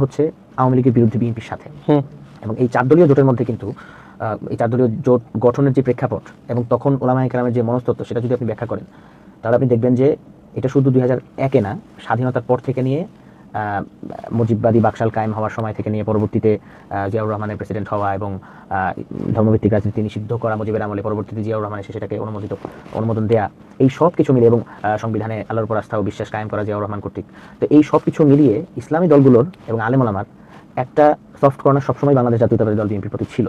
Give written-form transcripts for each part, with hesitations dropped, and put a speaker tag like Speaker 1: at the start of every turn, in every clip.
Speaker 1: হচ্ছে আওয়ামী লীগের বিরুদ্ধে বিএনপির সাথে, এবং এই 4 দলীয় জোটের মধ্যে কিন্তু এই 4 দলীয় জোট গঠনের যে প্রেক্ষাপট এবং তখন ওলামায়ে কেরামের যে মনস্তত্ত্ব সেটা যদি আপনি ব্যাখ্যা করেন, তাহলে আপনি দেখবেন যে এটা শুধু 2001-এ না, স্বাধীনতার পর থেকে নিয়ে মুজিববাদী বাকশাল কায়েম হওয়ার সময় থেকে নিয়ে পরবর্তীতে জিয়াউর রহমানের প্রেসিডেন্ট হওয়া এবং ধর্মভিত্তিক রাজনীতি নিষিদ্ধ করা মুজিবের আমলে পরবর্তীতে জিয়াউর রহমান এসে সেটাকে অনুমোদন দেয়া, এই সব কিছু মিলিয়ে এবং সংবিধানে আল্লাহর উপর আস্থা ও বিশ্বাস কায়েম করা জিয়াউর রহমান কর্তৃক, তো এই সব কিছু মিলিয়ে ইসলামী দলগুলোর এবং আলেম ওলামার একটা সফট কর্নার সবসময় বাংলাদেশ জাতীয়তাবাদী দল বিএনপির প্রতি ছিল।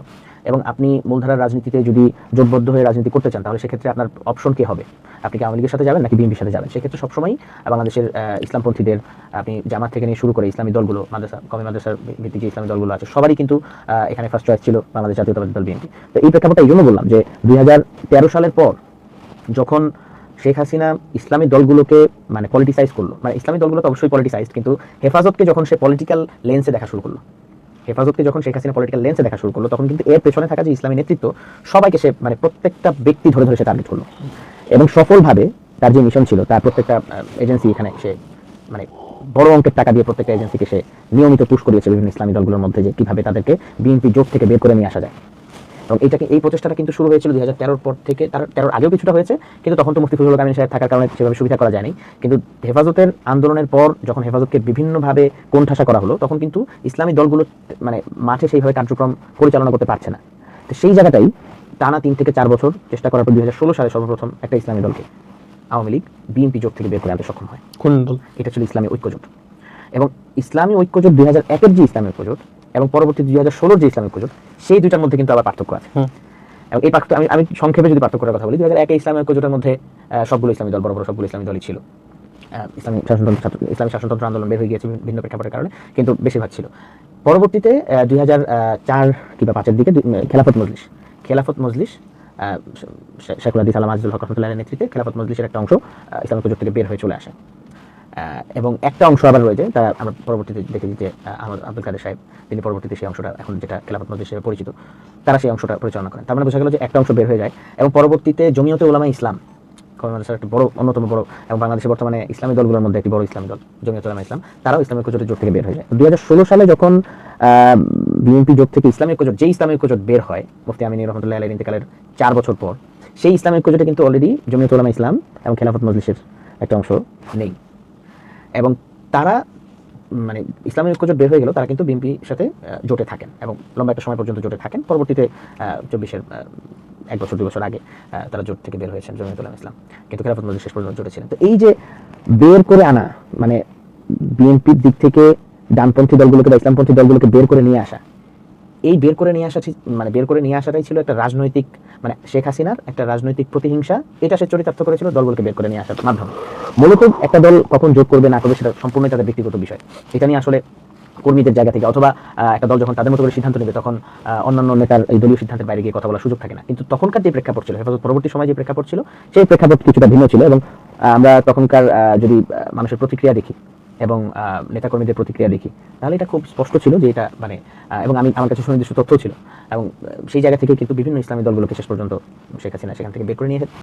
Speaker 1: এবং আপনি মূলধারার রাজনীতিতে যদি জোটবদ্ধ হয়ে রাজনীতি করতে চান, তাহলে সেক্ষেত্রে আপনার অপশন কে হবে? আপনি কি আওয়ামী লীগের সাথে যাবেন নাকি বিএনপির সাথে যাবেন? সেক্ষেত্রে সবসময় বাংলাদেশের ইসলামপন্থীদের, আপনি জামাত থেকে নিয়ে শুরু করে ইসলামী দলগুলো, মাদ্রাসা কমি মাদ্রাসার ভিত্তিক যে ইসলামী দলগুলো আছে, সবারই কিন্তু এখানে ফার্স্ট চয়েস ছিল বাংলাদেশ জাতীয়তাবাদী দল বিএনপি। তো এই প্রেক্ষাপটে এই জন্য বললাম যে 2013 সালের পর যখন শেখ হাসিনা ইসলামী দলগুলোকে মানে পলিটিসাইজ করলো, মানে ইসলামী দলগুলো তো অবশ্যই পলিটিসাইজড, কিন্তু হেফাজতকে যখন সে পলিটিক্যাল লেন্সে দেখা শুরু করলো, শেখ হাসিনা পলিটিক্যাল লেন্সে দেখা শুরু করলো, তখন কিন্তু এর পেছনে থাকা যে ইসলামী নেতৃত্ব সবাইকে সে মানে প্রত্যেকটা ব্যক্তি ধরে ধরে সে টার্গেট করলো, এবং সফলভাবে তার যে মিশন ছিল, তার প্রত্যেকটা এজেন্সি এখানে সে মানে বড় অঙ্কের টাকা দিয়ে প্রত্যেকটা এজেন্সিকে সে নিয়মিত পুশ করিয়েছে বিভিন্ন ইসলামী দলগুলোর মধ্যে, যে কিভাবে তাদেরকে বিএনপি জোট থেকে বের করে নিয়ে আসা যায়। এবং এই প্রচেষ্টাটা কিন্তু শুরু হয়েছিল 2013 পর থেকে, তার 13 আগেও কিছুটা হয়েছে, কিন্তু তখন তো মুফতি ফজলুল কামিল সাহেব থাকার কারণে সেভাবে সুবিধা করা যায়নি। কিন্তু হেফাজতের আন্দোলনের পর যখন হেফাজতকে বিভিন্নভাবে কোণঠাসা করা হলো, তখন কিন্তু ইসলামী দলগুলো মানে মাঠে সেইভাবে কার্যক্রম পরিচালনা করতে পারছে না। তো সেই জায়গাটাই টানা 3 থেকে 4 বছর চেষ্টা করার পর 2016 সালে সর্বপ্রথম একটা ইসলামী দলকে আওয়ামী লীগ বিএনপি জোট থেকে বের করে আনতে সক্ষম হয়।
Speaker 2: কোন দল? এটা
Speaker 1: ছিল ইসলামী ঐক্যজোট। এবং ইসলামী ঐক্যজোট 2001-এর যে ইসলামী ঐক্যজোট এবং পরবর্তী 2016-র যে ইসলামী ঐক্যজোট, সেই দুইটার মধ্যে কিন্তু আবার পার্থক্য আছে। এবং এই পার্থক্য আমি সংক্ষেপে যদি পার্থক্যের কথা বলি, 2001-এ ইসলামী ঐক্যজোটের মধ্যে সবগুলো ইসলামী দল, বড় বড় সবগুলো ইসলামী দলই ছিল। ইসলামী শাসনতন্ত্র আন্দোলন বের হয়ে গিয়েছে ভিন্ন প্রেক্ষাপটের কারণে, কিন্তু বেশিরভাগ ছিল। পরবর্তীতে 2004 কিংবা 5-এর দিকে খেলাফত মজলিস শেখুল হাদিস আল্লামা আজিজুল হক রহমাতুল্লাহির নেতৃত্বে খেলাফত মজলিসের একটা অংশ ইসলামী ঐক্যজোট থেকে বের হয়ে চলে আসে। এবং একটা অংশ আবার রয়েছে, তারা আমরা পরবর্তীতে দেখেছি যে আহমদ আব্দুল কাদের সাহেব, তিনি পরবর্তীতে সেই অংশটা, এখন যেটা খেলাফত মজলিস হিসেবে পরিচিত, তারা সেই অংশটা পরিচালনা করেন। তার মানে বোঝা গেল যে একটা অংশ বের হয়ে যায়। এবং পরবর্তীতে জমিয়তে উলামা ইসলাম, একটা বড়, অন্যতম বড় এবং বাংলাদেশের বর্তমানে ইসলামী দলগুলোর মধ্যে একটি বড় ইসলামী দল জমিয়তে উলামা ইসলাম, তারাও ইসলামী ঐক্যজোটের জোট থেকে বের হয়ে যায়। 2016 সালে যখন বিএনপি জোট থেকে ইসলামী ঐক্যজোট, যে ইসলামী ঐক্যজোট বের হয় মুফতি আমিনী রহমতুল্লাহি আলাইহির ইন্তেকালের 4 বছর পর, সেই ইসলামী ঐক্যজোটে কিন্তু অলরেডি জমিয়তে উলামা ইসলাম এবং খেলাফত মজলিসের একটা অংশ নেই। এবং তারা মানে ইসলামী ঐক্যজোট বের হয়ে গেল, তারা কিন্তু বিএনপির সাথে জোটে থাকেন এবং লম্বা একটা সময় পর্যন্ত জোটে থাকেন। পরবর্তীতে 24-এর 1 বছর 2 বছর আগে তারা জোট থেকে বের হয়েছেন জমিয়তুল উলামা ইসলাম, কিন্তু খেলাফত মজলিস শেষ পর্যন্ত জোটে ছিলেন। তো এই যে বের করে আনা, মানে বিএনপির দিক থেকে ডানপন্থী দলগুলোকে বা ইসলামপন্থী দলগুলোকে বের করে নিয়ে আসা, এই বের করে নিয়ে আসাটাই ছিল একটা রাজনৈতিক, মানে শেখ হাসিনার একটা রাজনৈতিক প্রতিহিংসা, এটা সে চরিতার্থ করেছিল দলগুলোকে বের করে নিয়ে আসার মাধ্যমে। মূলত একটা দল কখন যোগ করবে না করবে সেটা সম্পূর্ণ তাদের ব্যক্তিগত বিষয়। এটা নিয়ে আসলে কর্মীদের জায়গা থেকে অথবা একটা দল যখন তাদের মতো করে সিদ্ধান্ত নেবে, তখন অন্যান্য নেতার এই দলীয় সিদ্ধান্তের বাইরে গিয়ে কথা বলার সুযোগ থাকে না। কিন্তু তখনকার যে প্রেক্ষাপট ছিল, হেফাজত পরবর্তী সময় যে প্রেক্ষাপট ছিল, সেই প্রেক্ষাপট কিছুটা ভিন্ন ছিল। এবং আমরা তখনকার যদি মানুষের প্রতিক্রিয়া দেখি এবং নেতাকর্মীদের প্রতিক্রিয়া দেখি, তাহলে এটা খুব স্পষ্ট ছিল যে এটা মানে, এবং আমার কাছে সুনির্দিষ্ট তথ্য ছিল, এবং সেই জায়গা থেকে কিন্তু বিভিন্ন ইসলামী দলগুলোকে শেষ পর্যন্ত শেখ হাসিনা সেখান থেকে বের করে নিয়ে